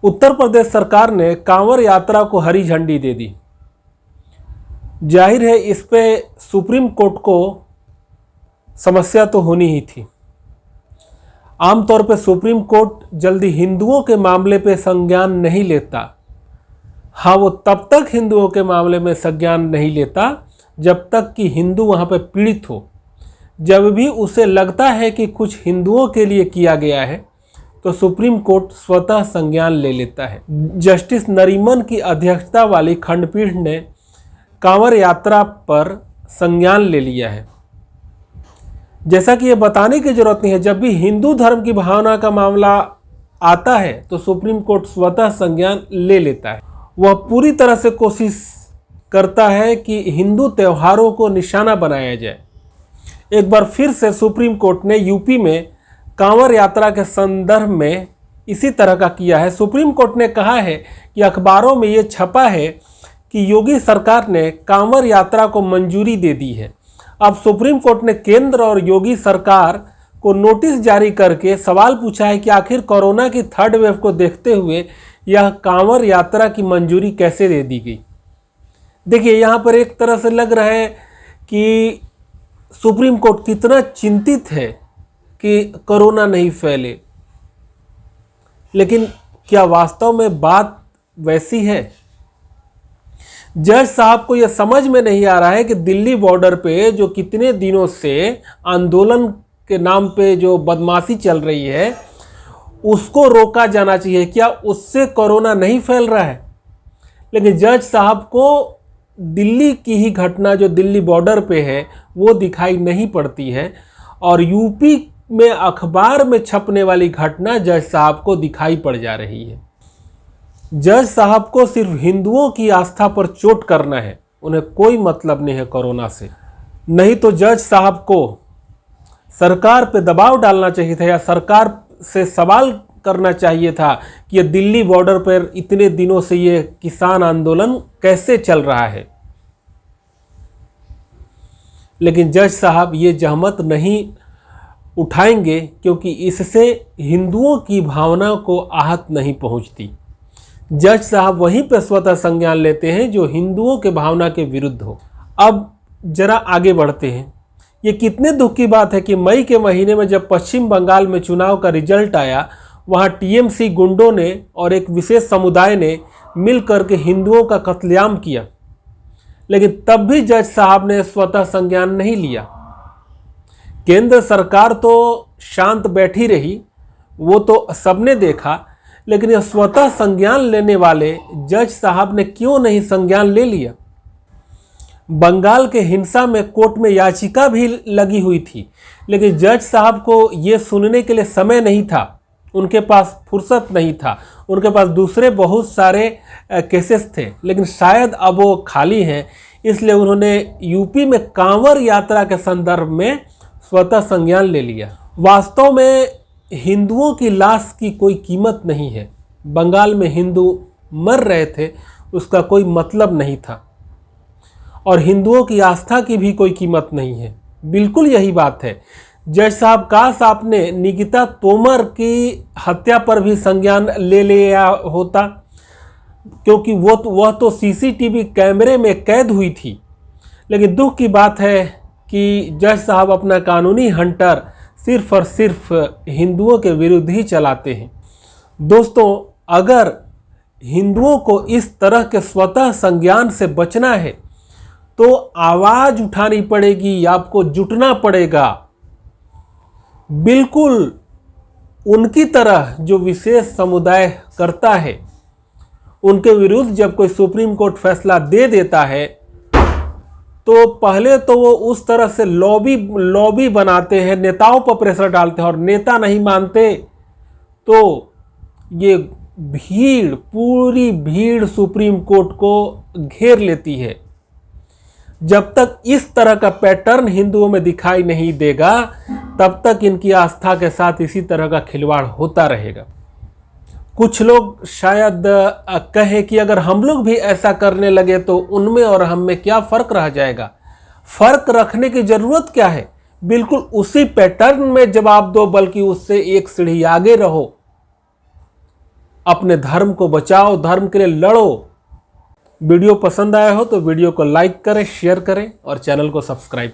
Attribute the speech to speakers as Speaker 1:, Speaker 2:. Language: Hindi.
Speaker 1: उत्तर प्रदेश सरकार ने कांवड़ यात्रा को हरी झंडी दे दी। जाहिर है इस पे सुप्रीम कोर्ट को समस्या तो होनी ही थी। आमतौर पे सुप्रीम कोर्ट जल्दी हिंदुओं के मामले पे संज्ञान नहीं लेता। हाँ, वो तब तक हिंदुओं के मामले में संज्ञान नहीं लेता जब तक कि हिंदू वहाँ पे पीड़ित हो। जब भी उसे लगता है कि कुछ हिंदुओं के लिए किया गया है तो सुप्रीम कोर्ट स्वतः संज्ञान ले लेता है। जस्टिस नरीमन की अध्यक्षता वाली खंडपीठ ने कांवड़ यात्रा पर संज्ञान ले लिया है। जैसा कि ये बताने की जरूरत नहीं है, जब भी हिंदू धर्म की भावना का मामला आता है तो सुप्रीम कोर्ट स्वतः संज्ञान ले लेता है। वह पूरी तरह से कोशिश करता है कि हिंदू त्योहारों को निशाना बनाया जाए। एक बार फिर से सुप्रीम कोर्ट ने यूपी में कांवड़ यात्रा के संदर्भ में इसी तरह का किया है। सुप्रीम कोर्ट ने कहा है कि अखबारों में ये छपा है कि योगी सरकार ने कांवड़ यात्रा को मंजूरी दे दी है। अब सुप्रीम कोर्ट ने केंद्र और योगी सरकार को नोटिस जारी करके सवाल पूछा है कि आखिर कोरोना की थर्ड वेव को देखते हुए यह कांवड़ यात्रा की मंजूरी कैसे दे दी गई। देखिए, यहाँ पर एक तरह से लग रहा है कि सुप्रीम कोर्ट कितना चिंतित है कि कोरोना नहीं फैले, लेकिन क्या वास्तव में बात वैसी है? जज साहब को यह समझ में नहीं आ रहा है कि दिल्ली बॉर्डर पे जो कितने दिनों से आंदोलन के नाम पे जो बदमाशी चल रही है उसको रोका जाना चाहिए। क्या उससे कोरोना नहीं फैल रहा है? लेकिन जज साहब को दिल्ली की ही घटना जो दिल्ली बॉर्डर पे है वो दिखाई नहीं पड़ती है, और यूपी में अखबार में छपने वाली घटना जज साहब को दिखाई पड़ जा रही है। जज साहब को सिर्फ हिंदुओं की आस्था पर चोट करना है, उन्हें कोई मतलब नहीं है कोरोना से। नहीं तो जज साहब को सरकार पे दबाव डालना चाहिए था या सरकार से सवाल करना चाहिए था कि ये दिल्ली बॉर्डर पर इतने दिनों से ये किसान आंदोलन कैसे चल रहा है। लेकिन जज साहब ये जहमत नहीं उठाएंगे क्योंकि इससे हिंदुओं की भावना को आहत नहीं पहुंचती। जज साहब वहीं पर स्वतः संज्ञान लेते हैं जो हिंदुओं के भावना के विरुद्ध हो। अब जरा आगे बढ़ते हैं। ये कितने दुख की बात है कि मई के महीने में जब पश्चिम बंगाल में चुनाव का रिजल्ट आया, वहाँ टीएमसी गुंडों ने और एक विशेष समुदाय ने मिलकर के हिंदुओं का कत्लेआम किया, लेकिन तब भी जज साहब ने स्वतः संज्ञान नहीं लिया। केंद्र सरकार तो शांत बैठी रही, वो तो सबने देखा, लेकिन यह स्वतः संज्ञान लेने वाले जज साहब ने क्यों नहीं संज्ञान ले लिया? बंगाल के हिंसा में कोर्ट में याचिका भी लगी हुई थी, लेकिन जज साहब को ये सुनने के लिए समय नहीं था, उनके पास फुर्सत नहीं था, उनके पास दूसरे बहुत सारे केसेस थे। लेकिन शायद अब वो खाली हैं, इसलिए उन्होंने यूपी में कांवड़ यात्रा के संदर्भ में स्वतः संज्ञान ले लिया। वास्तव में हिंदुओं की लाश की कोई कीमत नहीं है। बंगाल में हिंदू मर रहे थे, उसका कोई मतलब नहीं था, और हिंदुओं की आस्था की भी कोई कीमत नहीं है। बिल्कुल यही बात है। जज साहब, काश आपने निकिता तोमर की हत्या पर भी संज्ञान ले लिया होता, क्योंकि वह तो सीसीटीवी कैमरे में कैद हुई थी। लेकिन दुख की बात है कि जज साहब अपना कानूनी हंटर सिर्फ और सिर्फ हिंदुओं के विरुद्ध ही चलाते हैं। दोस्तों, अगर हिंदुओं को इस तरह के स्वतः संज्ञान से बचना है तो आवाज उठानी पड़ेगी, आपको जुटना पड़ेगा। बिल्कुल उनकी तरह जो विशेष समुदाय करता है, उनके विरुद्ध जब कोई सुप्रीम कोर्ट फैसला दे देता है तो पहले तो वो उस तरह से लॉबी बनाते हैं, नेताओं पर प्रेशर डालते हैं, और नेता नहीं मानते तो ये भीड़, पूरी भीड़ सुप्रीम कोर्ट को घेर लेती है। जब तक इस तरह का पैटर्न हिंदुओं में दिखाई नहीं देगा, तब तक इनकी आस्था के साथ इसी तरह का खिलवाड़ होता रहेगा। कुछ लोग शायद कहें कि अगर हम लोग भी ऐसा करने लगे तो उनमें और हम में क्या फ़र्क रह जाएगा। फ़र्क रखने की ज़रूरत क्या है? बिल्कुल उसी पैटर्न में जवाब दो, बल्कि उससे एक सीढ़ी आगे रहो। अपने धर्म को बचाओ, धर्म के लिए लड़ो। वीडियो पसंद आया हो तो वीडियो को लाइक करें, शेयर करें और चैनल को सब्सक्राइब